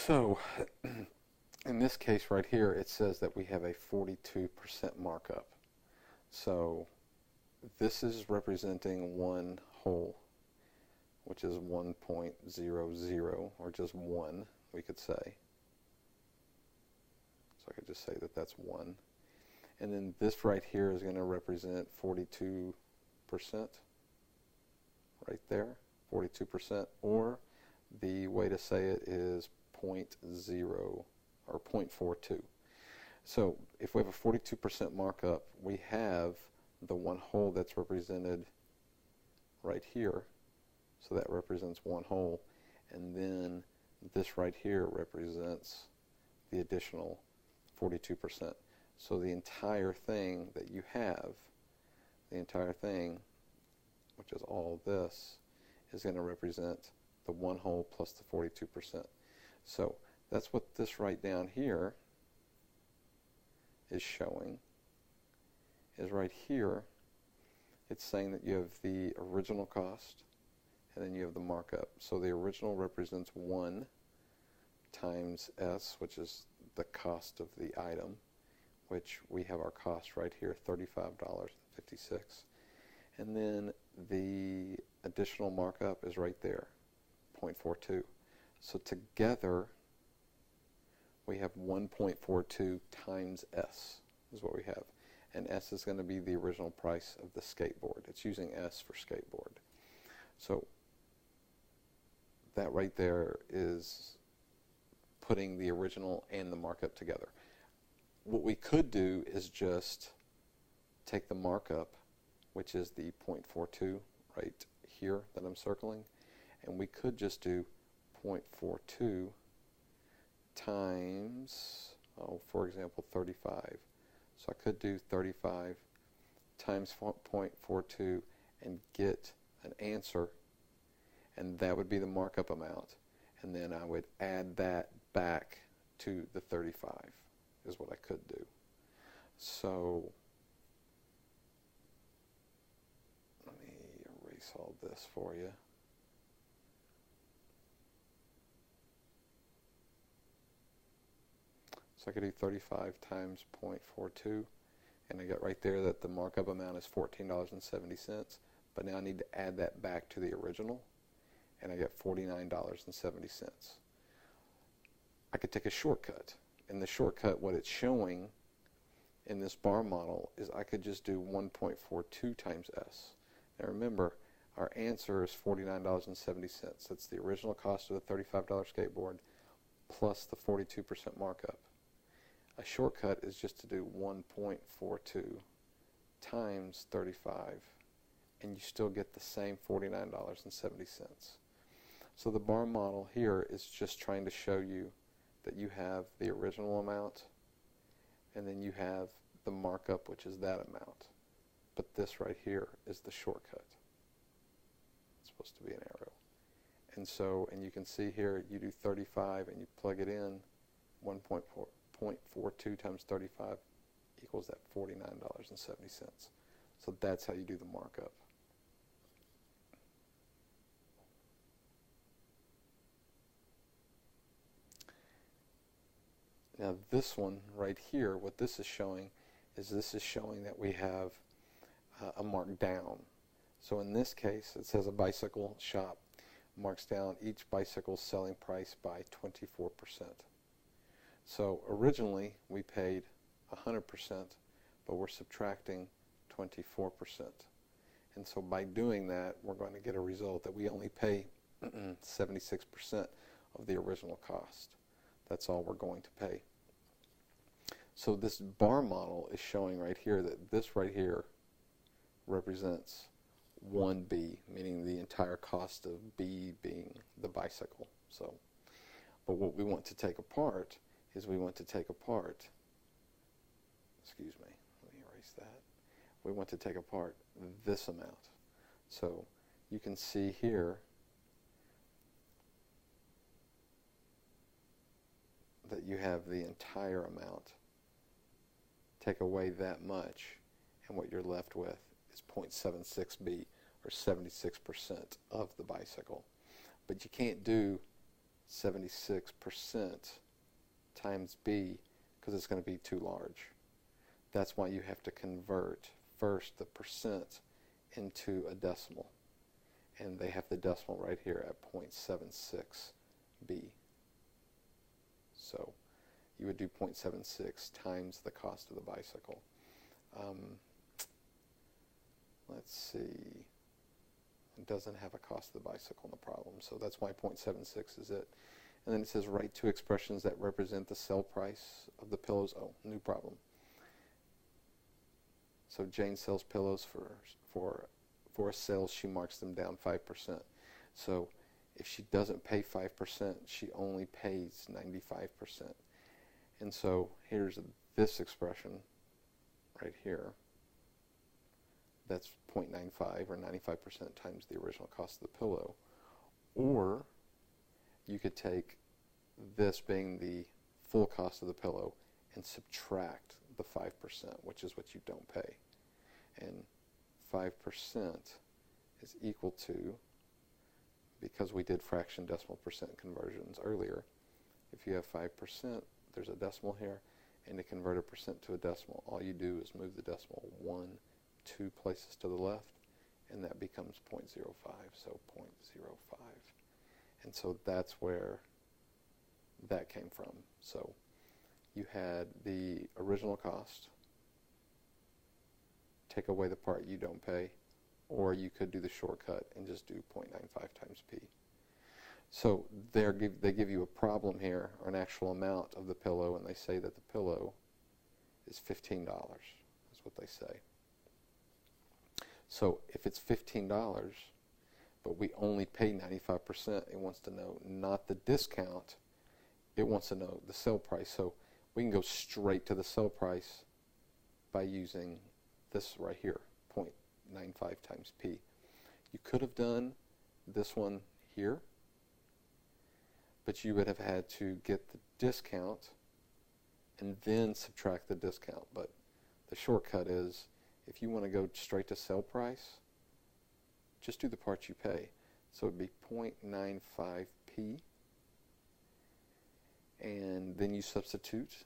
So in this case right here, it says that we have a 42% markup. So this is representing one whole, which is 1.00, or just 1, we could say. So I could just say that that's 1. And then this right here is going to represent 42%, right there, 42%, or the way to say it is 0.0 or 0.42. So if we have a 42% markup, we have the one whole that's represented right here. So that represents one whole. And then this right here represents the additional 42%. So the entire thing that you have, the entire thing, which is all this, is going to represent the one whole plus the 42%. So that's what this right down here is showing, is right here. It's saying that you have the original cost and then you have the markup. So the original represents 1 times S, which is the cost of the item, which we have our cost right here, $35.56. And then the additional markup is right there, 0.42. So together we have 1.42 times S is what we have. And S is going to be the original price of the skateboard. It's using S for skateboard. So that right there is putting the original and the markup together. What we could do is just take the markup, which is the 0.42 right here that I'm circling, and we could just do 0.42 times, for example, 35. So I could do 35 times 0.42 and get an answer, and that would be the markup amount. And then I would add that back to the 35 is what I could do. So let me erase all this for you. So I could do 35 times 0.42, and I get right there that the markup amount is $14.70, but now I need to add that back to the original, and I get $49.70. I could take a shortcut. In the shortcut, what it's showing in this bar model is I could just do 1.42 times S. Now remember, our answer is $49.70. That's the original cost of the $35 skateboard plus the 42% markup. A shortcut is just to do 1.42 times 35, and you still get the same $49.70. So the bar model here is just trying to show you that you have the original amount, and then you have the markup, which is that amount. But this right here is the shortcut. It's supposed to be an arrow. And so, and you can see here, you do 35 and you plug it in, 1.42 times 35 equals that $49.70. So that's how you do the markup. Now this one right here, what this is showing is that we have a markdown. So in this case, it says a bicycle shop marks down each bicycle's selling price by 24%. So originally we paid 100%, but we're subtracting 24%. And so by doing that, we're going to get a result that we only pay 76% of the original cost. That's all we're going to pay. So this bar model is showing right here that this right here represents 1B, meaning the entire cost of B being the bicycle. So, but what we want to take apart is we want to take apart, excuse me, let me erase that. We want to take apart this amount. So you can see here that you have the entire amount. Take away that much, and what you're left with is 0.76B, or 76% of the bicycle. But you can't do 76% times B because it's going to be too large. That's why you have to convert first the percent into a decimal. And they have the decimal right here at 0.76B. So you would do 0.76 times the cost of the bicycle. Let's see. It doesn't have a cost of the bicycle in the problem, so that's why 0.76 is it. And then it says write two expressions that represent the sale price of the pillows. Oh, new problem. So Jane sells pillows for a sale. She marks them down 5%. So if she doesn't pay 5%, she only pays 95%. And so here's this expression right here. That's 0.95 or 95% times the original cost of the pillow. Or you could take this being the full cost of the pillow and subtract the 5%, which is what you don't pay. And 5% is equal to, because we did fraction decimal percent conversions earlier, if you have 5%, there's a decimal here, and to convert a percent to a decimal, all you do is move the decimal 2 places to the left, and that becomes 0.05, so 0.05. And so that's where that came from. So you had the original cost, take away the part you don't pay, or you could do the shortcut and just do 0.95 times P. So they give you a problem here, or an actual amount of the pillow, and they say that the pillow is $15, is what they say. So if it's $15, but we only pay 95%, it wants to know not the discount, it wants to know the sale price. So we can go straight to the sale price by using this right here, 0.95 times P. You could have done this one here, but you would have had to get the discount and then subtract the discount. But the shortcut is, if you want to go straight to sale price, just do the part you pay. So it would be 0.95p, and then you substitute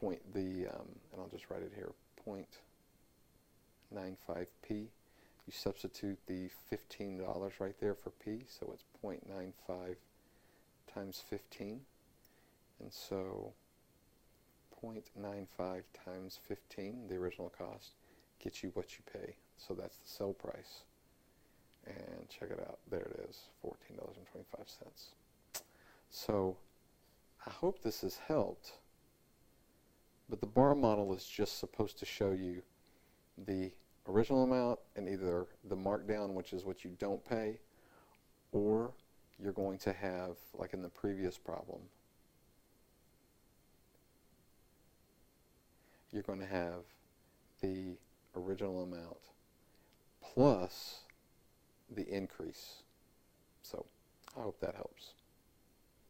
and I'll just write it here, 0.95p. You substitute the $15 right there for p, so it's 0.95 times 15, and so 0.95 times 15, the original cost, gets you what you pay. So that's the sale price. And check it out. There it is, $14.25. So I hope this has helped. But the bar model is just supposed to show you the original amount and either the markdown, which is what you don't pay, or you're going to have, like in the previous problem, you're going to have the original amount plus the increase. So I hope that helps.